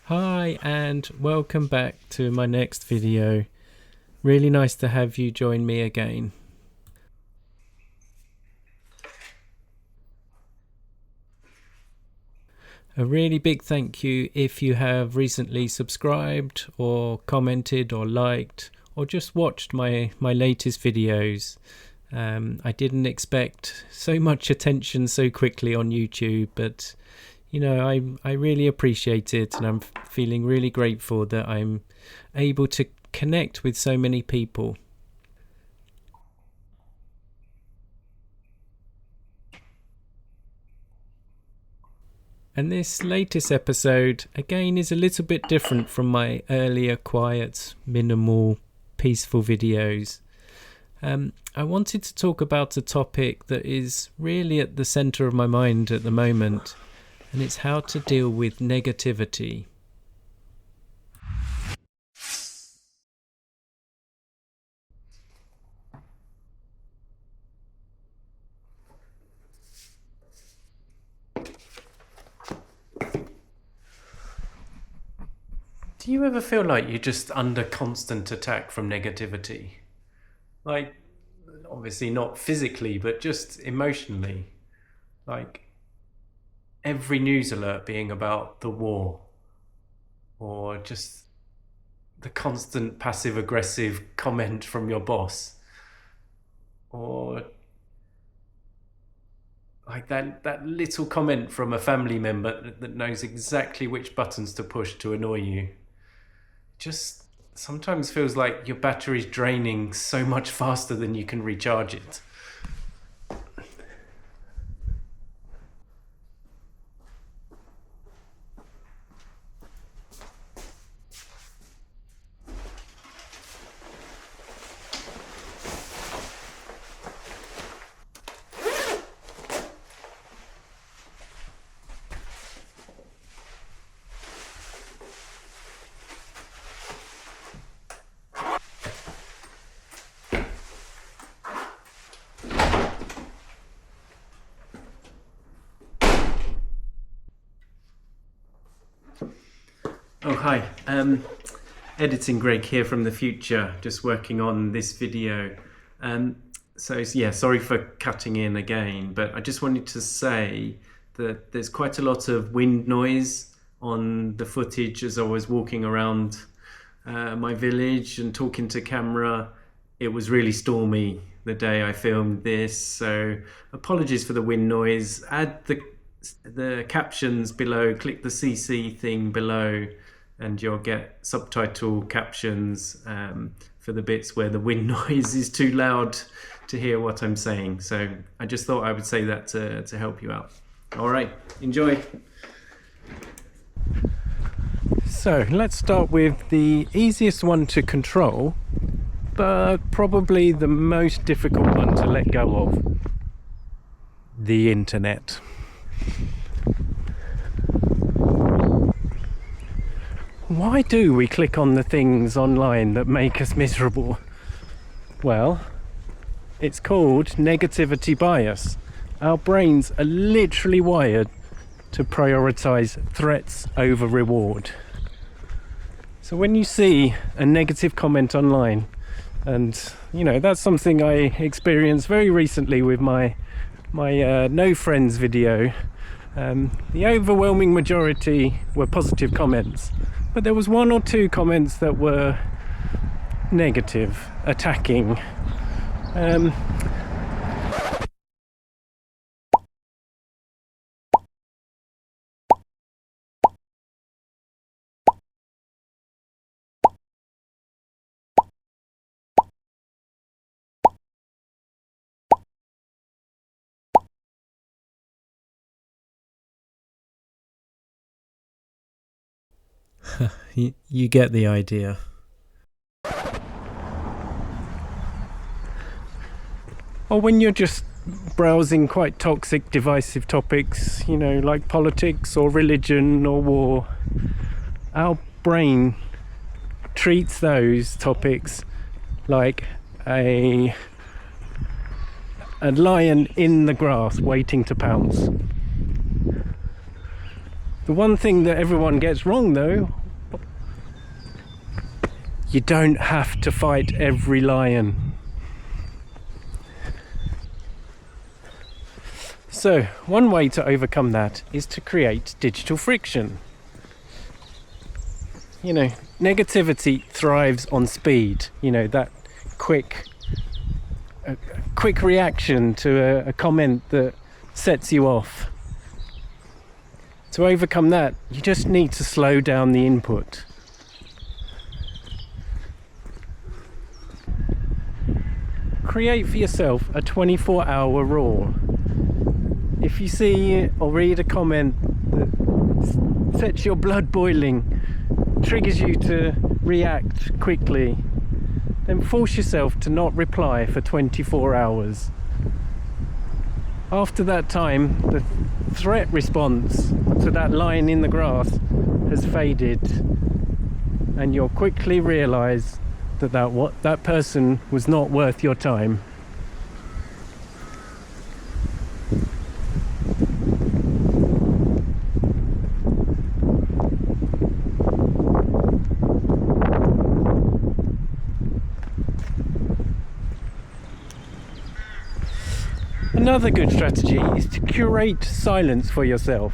Hi and welcome back to my next video. Really nice to have you join me again. A really big thank you if you have recently subscribed or commented or liked or just watched my latest videos. I didn't expect so much attention so quickly on YouTube, but I really appreciate it, and I'm feeling really grateful that I'm able to connect with so many people. And this latest episode again is a little bit different from my earlier quiet, minimal, peaceful videos. I wanted to talk about a topic that is really at the center of my mind at the moment, and it's how to deal with negativity. Do you ever feel like you're just under constant attack from negativity? Like, obviously not physically, but just emotionally. Like, every news alert being about the war, or just the constant passive aggressive comment from your boss, or like that little comment from a family member that knows exactly which buttons to push to annoy you. Just sometimes feels like your battery's draining so much faster than you can recharge it. Oh, hi. Editing Greg here from the future, just working on this video. Sorry for cutting in again, but I just wanted to say that there's quite a lot of wind noise on the footage as I was walking around my village and talking to camera. It was really stormy the day I filmed this, so apologies for the wind noise. Add the captions below, click the CC thing below, and you'll get subtitle captions for the bits where the wind noise is too loud to hear what I'm saying. So I just thought I would say that to help you out. All right, enjoy. So let's start with the easiest one to control, but probably the most difficult one to let go of: the internet. Why do we click on the things online that make us miserable? Well, it's called negativity bias. Our brains are literally wired to prioritize threats over reward. So when you see a negative comment online, and that's something I experienced very recently with my no friends video, the overwhelming majority were positive comments. But there was one or two comments that were negative, attacking. You get the idea. Or when you're just browsing quite toxic, divisive topics, like politics or religion or war, our brain treats those topics like a lion in the grass waiting to pounce. The one thing that everyone gets wrong though, you don't have to fight every lion. So one way to overcome that is to create digital friction. You know, negativity thrives on speed. You know, that quick reaction to a comment that sets you off. To overcome that, you just need to slow down the input. Create for yourself a 24-hour rule. If you see or read a comment that sets your blood boiling, triggers you to react quickly, then force yourself to not reply for 24 hours. After that time, the threat response to that line in the grass has faded, and you'll quickly realise that person was not worth your time. Another good strategy is to curate silence for yourself.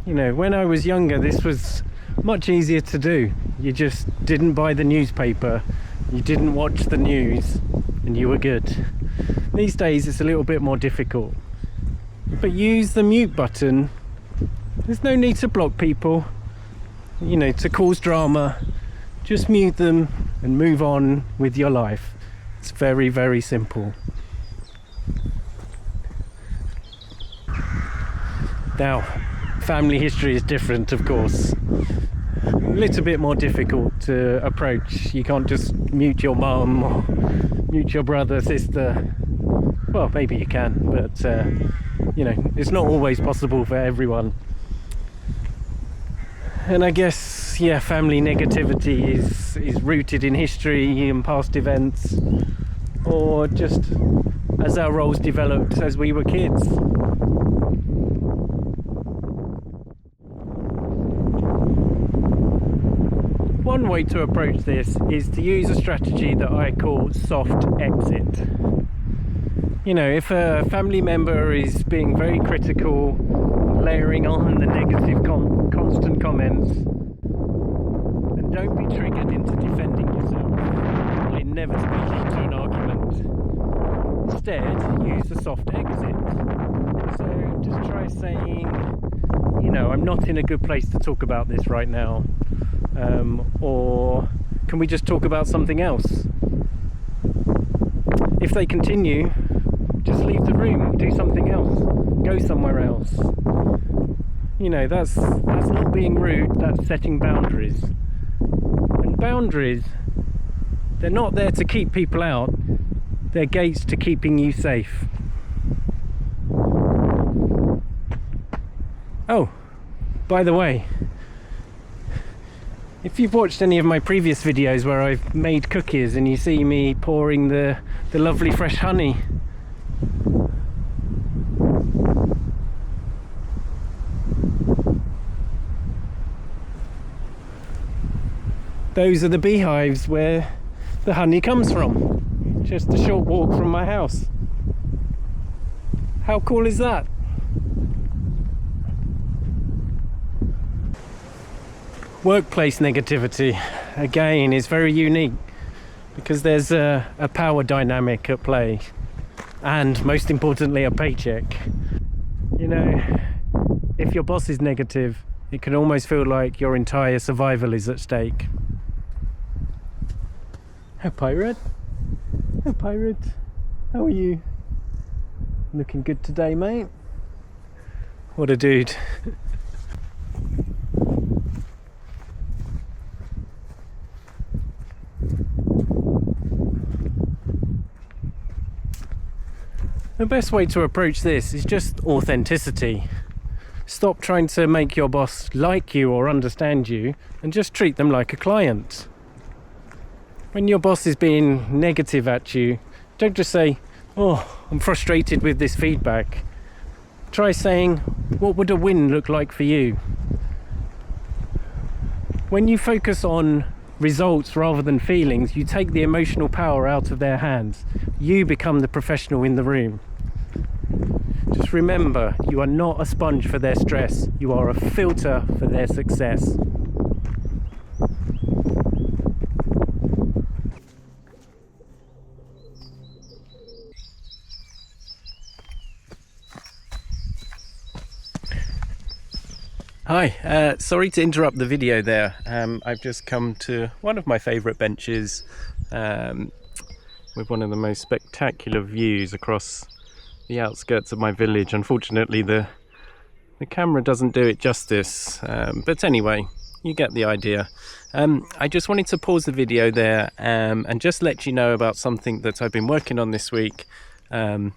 You know, when I was younger, this was much easier to do. You just didn't buy the newspaper, you didn't watch the news, and you were good. These days it's a little bit more difficult. But use the mute button. There's no need to block people, you know, to cause drama. Just mute them and move on with your life. It's very, very simple. Now, family history is different, of course. A little bit more difficult to approach. You can't just mute your mum or mute your brother, sister. Well, maybe you can, but you know, it's not always possible for everyone. And I guess, yeah, family negativity is rooted in history and past events, or just as our roles developed as we were kids. One way to approach this is to use a strategy that I call soft exit. You know, if a family member is being very critical, layering on the negative constant comments, then don't be triggered into defending yourself. It will inevitably lead to an argument. Instead, use a soft exit. So just try saying, you know, I'm not in a good place to talk about this right now. Or can we just talk about something else? If they continue, just leave the room, do something else, go somewhere else. You know, that's not being rude, that's setting boundaries. And boundaries, they're not there to keep people out, they're gates to keeping you safe. Oh, by the way, if you've watched any of my previous videos where I've made cookies and you see me pouring the lovely fresh honey, those are the beehives where the honey comes from. Just a short walk from my house. How cool is that? Workplace negativity, again, is very unique because there's a power dynamic at play, and most importantly, a paycheck. You know, if your boss is negative, it can almost feel like your entire survival is at stake. Hey pirate, hey pirate, how are you? Looking good today, mate. What a dude. The best way to approach this is just authenticity. Stop trying to make your boss like you or understand you, and just treat them like a client. When your boss is being negative at you, don't just say, "Oh, I'm frustrated with this feedback." try saying, what would a win look like for you? When you focus on results rather than feelings, you take the emotional power out of their hands. You become the professional in the room. Just remember, you are not a sponge for their stress. You are a filter for their success. Hi, sorry to interrupt the video there. I've just come to one of my favourite benches with one of the most spectacular views across the outskirts of my village. Unfortunately, the camera doesn't do it justice, but anyway, you get the idea. I just wanted to pause the video there and just let you know about something that I've been working on this week. A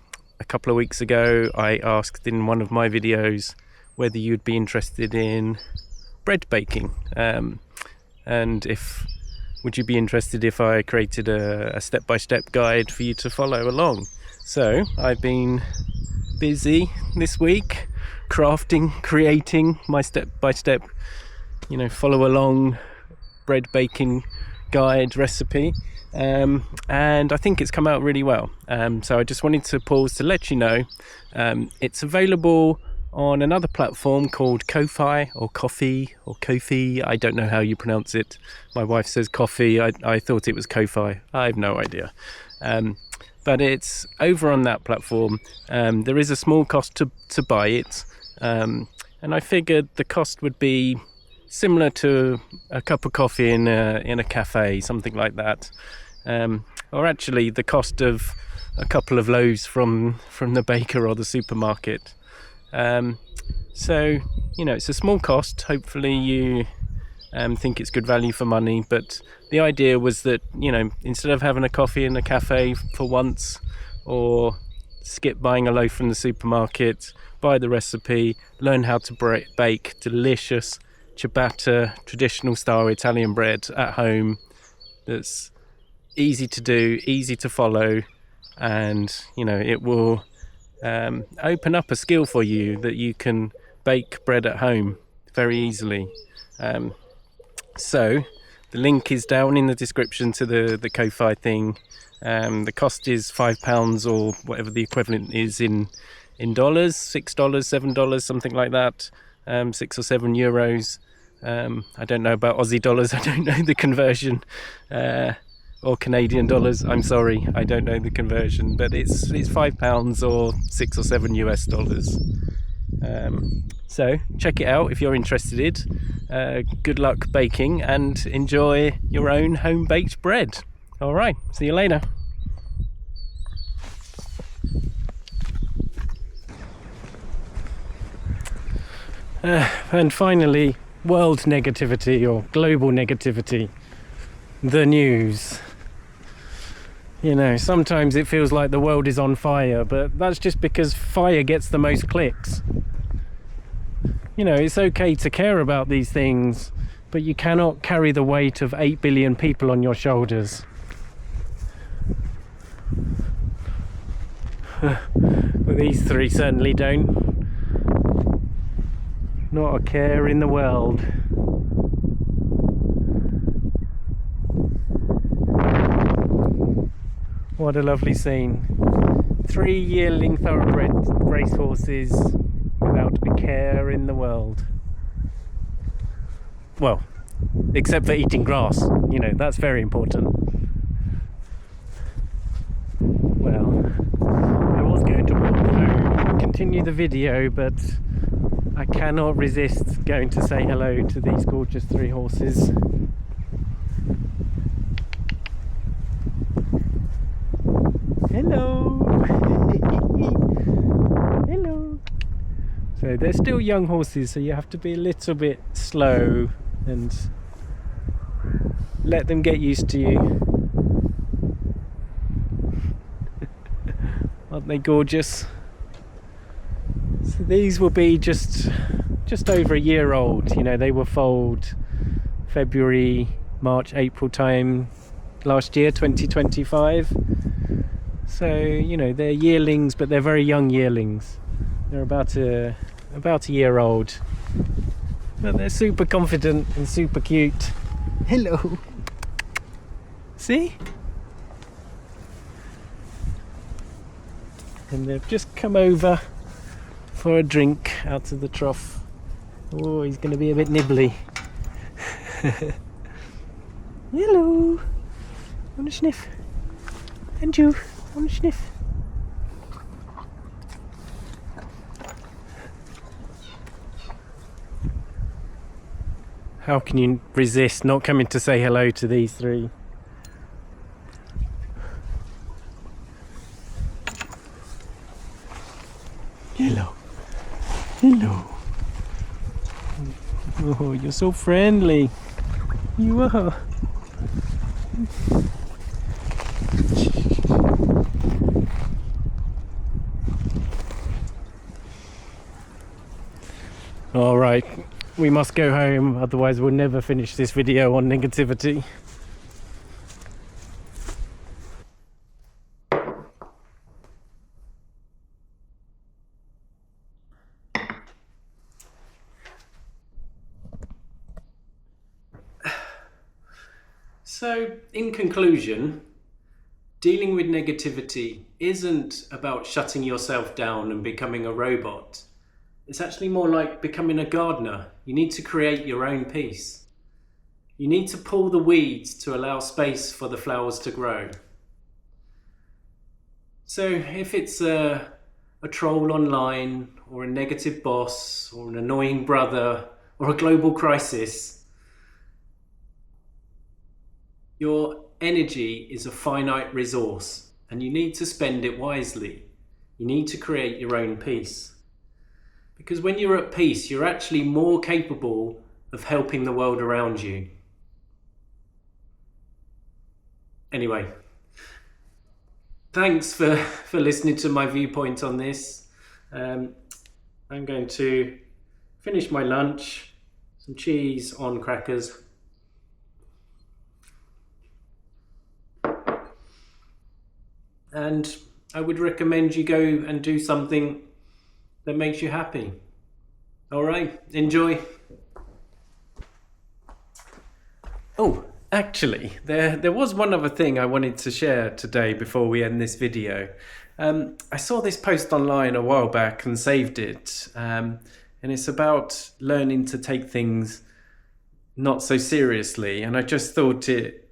couple of weeks ago, I asked in one of my videos whether you'd be interested in bread baking, and would you be interested if I created a step-by-step guide for you to follow along. So I've been busy this week creating my step-by-step, follow along bread baking guide recipe, and I think it's come out really well. So I just wanted to pause to let you know it's available on another platform called Ko-fi or Coffee or Ko-fi. I don't know how you pronounce it. My wife says coffee. I thought it was Ko-fi. I have no idea. But it's over on that platform. There is a small cost to buy it, and I figured the cost would be similar to a cup of coffee in a cafe, something like that, or actually the cost of a couple of loaves from the baker or the supermarket. So it's a small cost. Hopefully you think it's good value for money, but the idea was that instead of having a coffee in a cafe for once, or skip buying a loaf from the supermarket, buy the recipe, learn how to bake delicious ciabatta, traditional style Italian bread at home that's easy to do, easy to follow, and it will open up a skill for you that you can bake bread at home very easily. So the link is down in the description to the Ko-fi thing. The cost is £5 or whatever the equivalent is in dollars, $6, $7, something like that, 6 or 7 euros. I don't know about Aussie dollars. I don't know the conversion. Or Canadian dollars. I'm sorry, I don't know the conversion, but it's £5 or 6 or 7 US dollars. So check it out if you're interested. Good luck baking and enjoy your own home baked bread. All right, see you later. And finally, world negativity or global negativity. The news. Sometimes it feels like the world is on fire, but that's just because fire gets the most clicks. It's okay to care about these things, but you cannot carry the weight of 8 billion people on your shoulders. Well, these three certainly don't. Not a care in the world. What a lovely scene. 3 yearling thoroughbred racehorses without a care in the world. Well, except for eating grass, that's very important. Well, I was going to walk home and continue the video, but I cannot resist going to say hello to these gorgeous 3 horses. Hello. Hello. So they're still young horses, so you have to be a little bit slow and let them get used to you. Aren't they gorgeous? So these will be just over a year old. They were foaled February, March, April time last year, 2025. So they're yearlings, but they're very young yearlings. They're about a year old, but they're super confident and super cute. Hello. See? And they've just come over for a drink out of the trough. Oh, he's going to be a bit nibbly. Hello. Want a sniff? And you? Want a sniff? How can you resist not coming to say hello to these three? Hello. Hello. Oh, you're so friendly. You are. All right, we must go home, otherwise we'll never finish this video on negativity. So, in conclusion, dealing with negativity isn't about shutting yourself down and becoming a robot. It's actually more like becoming a gardener. You need to create your own peace. You need to pull the weeds to allow space for the flowers to grow. So if it's a troll online, or a negative boss, or an annoying brother, or a global crisis, your energy is a finite resource and you need to spend it wisely. You need to create your own peace. Because when you're at peace, you're actually more capable of helping the world around you. Anyway, thanks for listening to my viewpoint on this. I'm going to finish my lunch, some cheese on crackers. And I would recommend you go and do something that makes you happy. All right, enjoy. Oh, actually, there was one other thing I wanted to share today before we end this video. I saw this post online a while back and saved it. And it's about learning to take things not so seriously. And I just thought it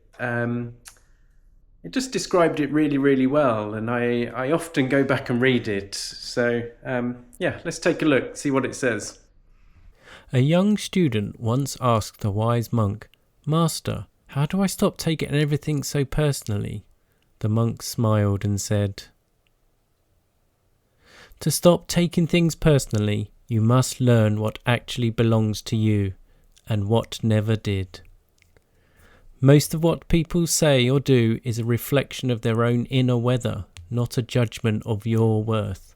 just described it really, really well, and I often go back and read it. So, yeah, let's take a look, see what it says. A young student once asked a wise monk, "Master, how do I stop taking everything so personally?" The monk smiled and said, "To stop taking things personally, you must learn what actually belongs to you, and what never did." Most of what people say or do is a reflection of their own inner weather, not a judgment of your worth.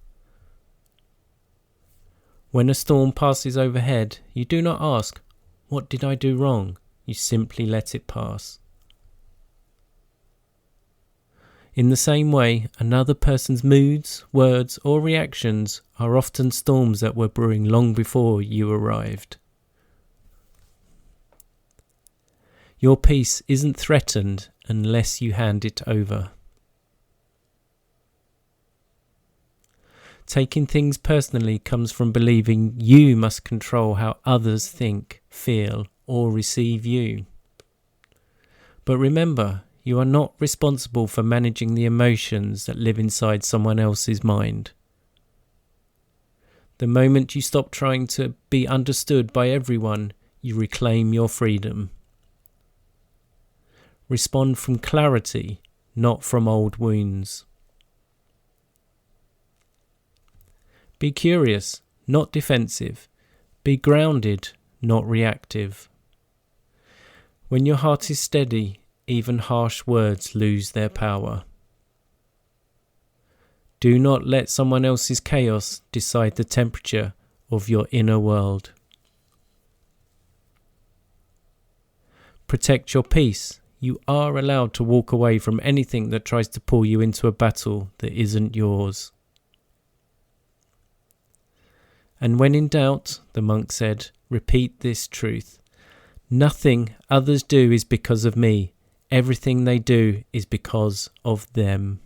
When a storm passes overhead, you do not ask, "What did I do wrong?" You simply let it pass. In the same way, another person's moods, words, or reactions are often storms that were brewing long before you arrived. Your peace isn't threatened unless you hand it over. Taking things personally comes from believing you must control how others think, feel, or receive you. But remember, you are not responsible for managing the emotions that live inside someone else's mind. The moment you stop trying to be understood by everyone, you reclaim your freedom. Respond from clarity, not from old wounds. Be curious, not defensive. Be grounded, not reactive. When your heart is steady, even harsh words lose their power. Do not let someone else's chaos decide the temperature of your inner world. Protect your peace. You are allowed to walk away from anything that tries to pull you into a battle that isn't yours. And when in doubt, the monk said, repeat this truth. Nothing others do is because of me. Everything they do is because of them.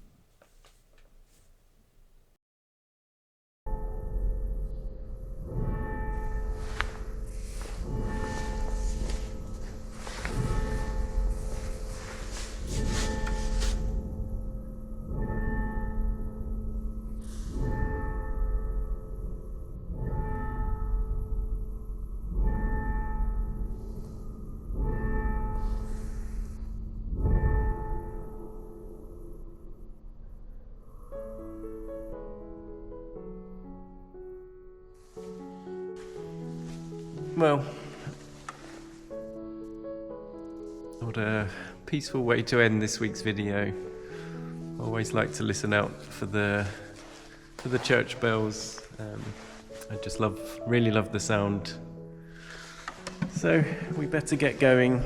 Well, what a peaceful way to end this week's video. I always like to listen out for the church bells. I just really love the sound. So we better get going.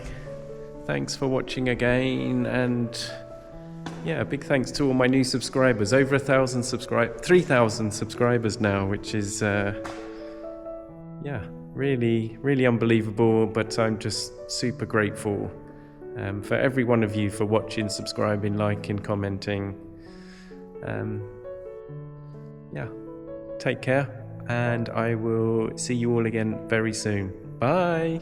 Thanks for watching again, and yeah, a big thanks to all my new subscribers. Over 3,000 subscribers now, which is really unbelievable, but I'm just super grateful for every one of you for watching, subscribing, liking, commenting. Take care, and I will see you all again very soon. Bye.